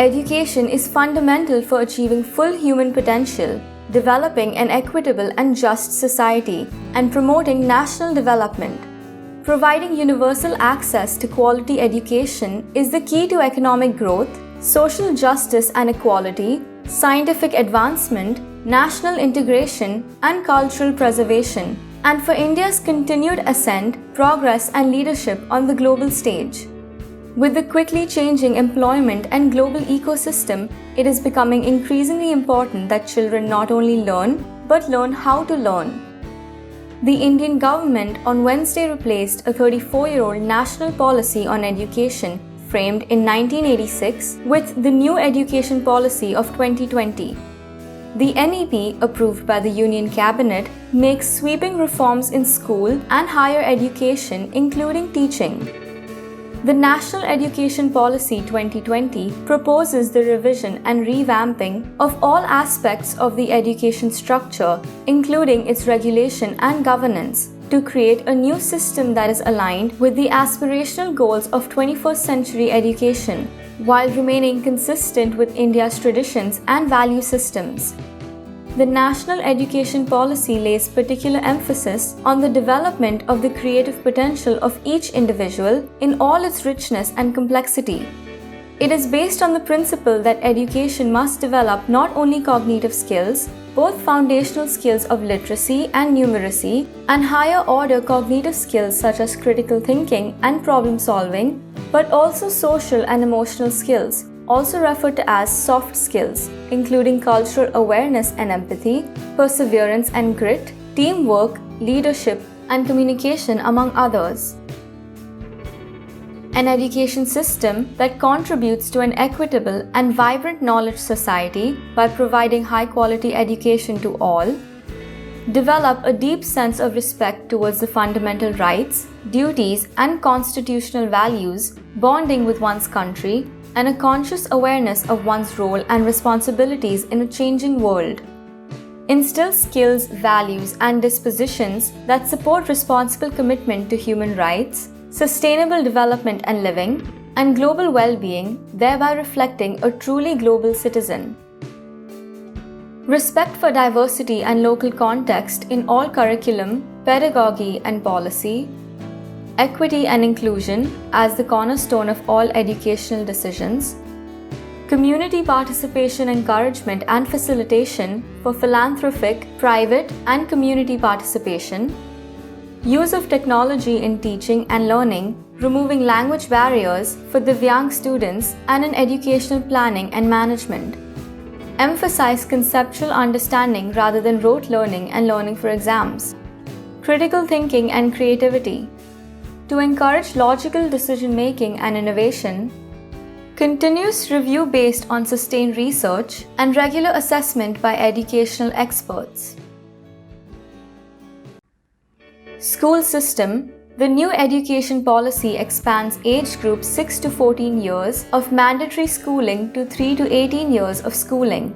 Education is fundamental for achieving full human potential, developing an equitable and just society, and promoting national development. Providing universal access to quality education is the key to economic growth, social justice and equality, scientific advancement, national integration, and cultural preservation, and for India's continued ascent, progress, and leadership on the global stage. With the quickly changing employment and global ecosystem, it is becoming increasingly important that children not only learn, but learn how to learn. The Indian government on Wednesday replaced a 34-year-old national policy on education framed in 1986 with the new education policy of 2020. The NEP, approved by the Union Cabinet, makes sweeping reforms in school and higher education, including teaching. The National Education Policy 2020 proposes the revision and revamping of all aspects of the education structure, including its regulation and governance, to create a new system that is aligned with the aspirational goals of 21st century education, while remaining consistent with India's traditions and value systems. The National Education Policy lays particular emphasis on the development of the creative potential of each individual in all its richness and complexity. It is based on the principle that education must develop not only cognitive skills, both foundational skills of literacy and numeracy, and higher order cognitive skills such as critical thinking and problem solving, but also social and emotional skills, also referred to as soft skills, including cultural awareness and empathy, perseverance and grit, teamwork, leadership, and communication, among others. An education system that contributes to an equitable and vibrant knowledge society by providing high-quality education to all, develop a deep sense of respect towards the fundamental rights, duties, and constitutional values, bonding with one's country, and a conscious awareness of one's role and responsibilities in a changing world. Instill skills, values, and dispositions that support responsible commitment to human rights, sustainable development and living, and global well-being, thereby reflecting a truly global citizen. Respect for diversity and local context in all curriculum, pedagogy, and policy. Equity and inclusion as the cornerstone of all educational decisions. Community participation, encouragement, and facilitation for philanthropic, private, and community participation. Use of technology in teaching and learning, removing language barriers for Divyang students, and in educational planning and management. Emphasize conceptual understanding rather than rote learning and learning for exams. Critical thinking and creativity. To encourage logical decision-making and innovation. Continuous review based on sustained research and regular assessment by educational experts. School system. The new education policy expands age group 6 to 14 years of mandatory schooling to 3 to 18 years of schooling.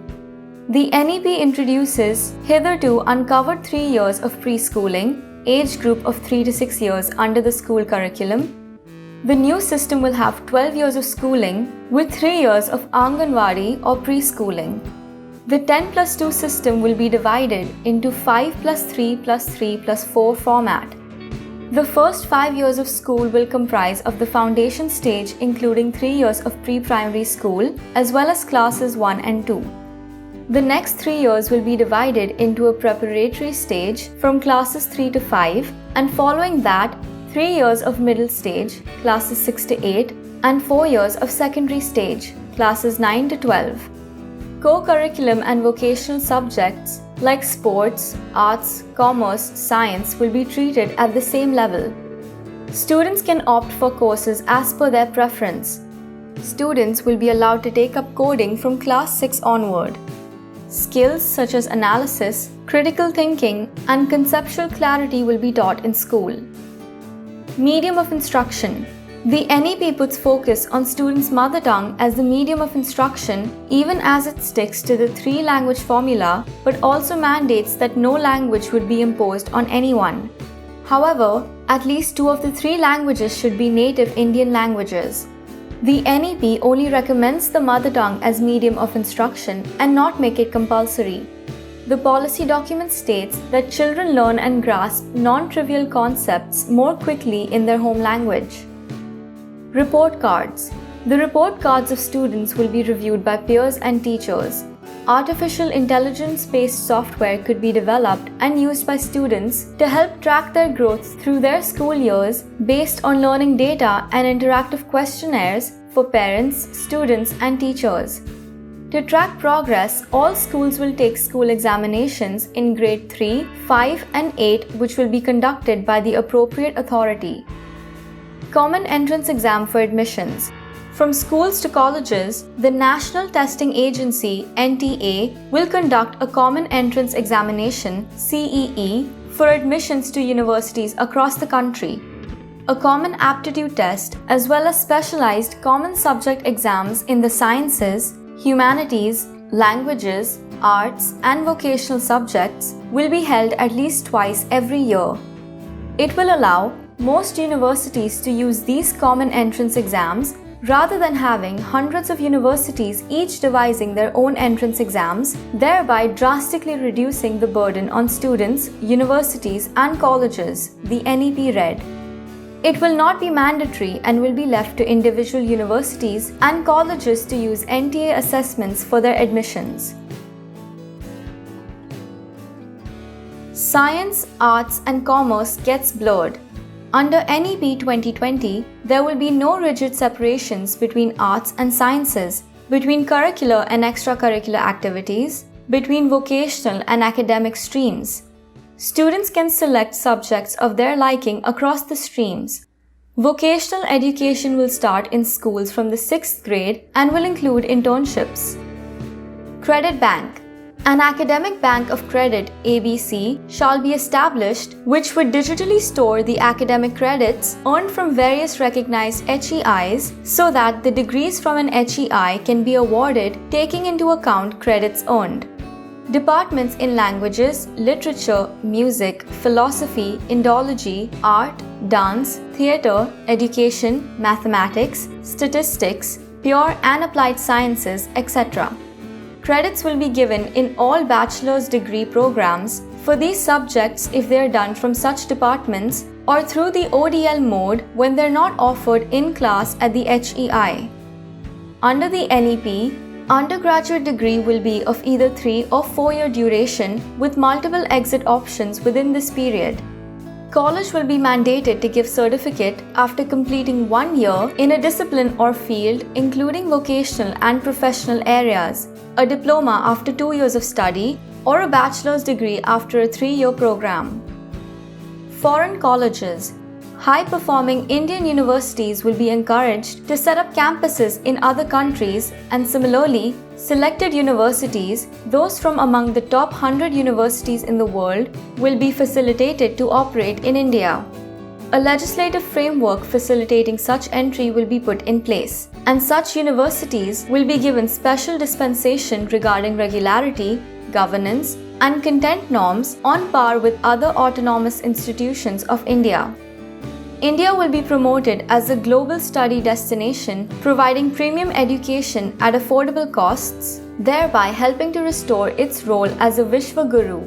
The NEP introduces hitherto uncovered 3 years of preschooling, age group of 3 to 6 years under the school curriculum. The new system will have 12 years of schooling with 3 years of Anganwadi or preschooling. The 10+2 system will be divided into 5+3+3+4 format. The first 5 years of school will comprise of the foundation stage, including 3 years of pre-primary school as well as classes 1 and 2. The next 3 years will be divided into a preparatory stage from classes 3 to 5, and following that, 3 years of middle stage, classes 6 to 8, and 4 years of secondary stage, classes 9 to 12. Co-curriculum and vocational subjects like sports, arts, commerce, science will be treated at the same level. Students can opt for courses as per their preference. Students will be allowed to take up coding from class 6 onward. Skills such as analysis, critical thinking, and conceptual clarity will be taught in school. Medium of instruction. The NEP puts focus on students' mother tongue as the medium of instruction, even as it sticks to the 3-language formula, but also mandates that no language would be imposed on anyone. However, at least 2 of the 3 languages should be native Indian languages. The NEP only recommends the mother tongue as medium of instruction and not make it compulsory. The policy document states that children learn and grasp non-trivial concepts more quickly in their home language. Report cards. The report cards of students will be reviewed by peers and teachers. Artificial intelligence-based software could be developed and used by students to help track their growth through their school years based on learning data and interactive questionnaires for parents, students, and teachers. To track progress, all schools will take school examinations in grade 3, 5, and 8, which will be conducted by the appropriate authority. Common entrance exam for admissions. From schools to colleges, the National Testing Agency (NTA) will conduct a Common Entrance Examination (CEE) for admissions to universities across the country. A Common Aptitude Test, as well as specialized common subject exams in the sciences, humanities, languages, arts, and vocational subjects will be held at least twice every year. It will allow most universities to use these common entrance exams rather than having hundreds of universities each devising their own entrance exams, thereby drastically reducing the burden on students, universities, and colleges, the NEP read. It will not be mandatory and will be left to individual universities and colleges to use NTA assessments for their admissions. Science, arts, and commerce gets blurred. Under NEP 2020, there will be no rigid separations between arts and sciences, between curricular and extracurricular activities, between vocational and academic streams. Students can select subjects of their liking across the streams. Vocational education will start in schools from the 6th grade and will include internships. Credit Bank. An academic bank of credit (ABC) shall be established, which would digitally store the academic credits earned from various recognized HEIs so that the degrees from an HEI can be awarded taking into account credits earned. Departments in languages, literature, music, philosophy, Indology, art, dance, theatre, education, mathematics, statistics, pure and applied sciences, etc. Credits will be given in all bachelor's degree programs for these subjects if they are done from such departments or through the ODL mode when they are not offered in class at the HEI. Under the NEP, undergraduate degree will be of either 3 or 4-year duration with multiple exit options within this period. College will be mandated to give certificate after completing 1 year in a discipline or field including vocational and professional areas, a diploma after 2 years of study, or a bachelor's degree after a 3-year program. Foreign colleges. High-performing Indian universities will be encouraged to set up campuses in other countries, and similarly, selected universities, those from among the top 100 universities in the world, will be facilitated to operate in India. A legislative framework facilitating such entry will be put in place, and such universities will be given special dispensation regarding regularity, governance, and content norms on par with other autonomous institutions of India. India will be promoted as a global study destination, providing premium education at affordable costs, thereby helping to restore its role as a Vishwa Guru.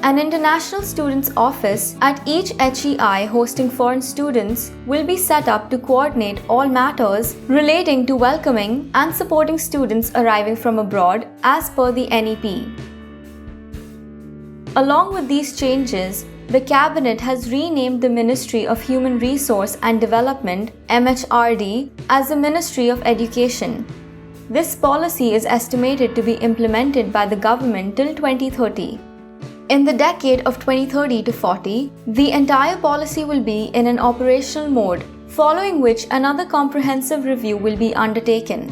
An international students' office at each HEI hosting foreign students will be set up to coordinate all matters relating to welcoming and supporting students arriving from abroad as per the NEP. Along with these changes, the Cabinet has renamed the Ministry of Human Resource and Development (MHRD) as the Ministry of Education. This policy is estimated to be implemented by the government till 2030. In the decade of 2030 to 40, the entire policy will be in an operational mode, following which another comprehensive review will be undertaken.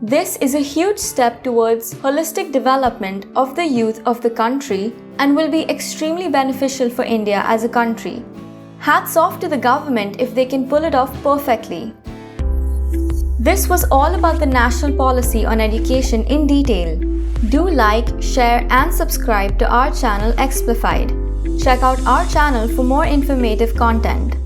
This is a huge step towards holistic development of the youth of the country and will be extremely beneficial for India as a country. Hats off to the government if they can pull it off perfectly. This was all about the national policy on education in detail. Do like, share and subscribe to our channel Explified. Check out our channel for more informative content.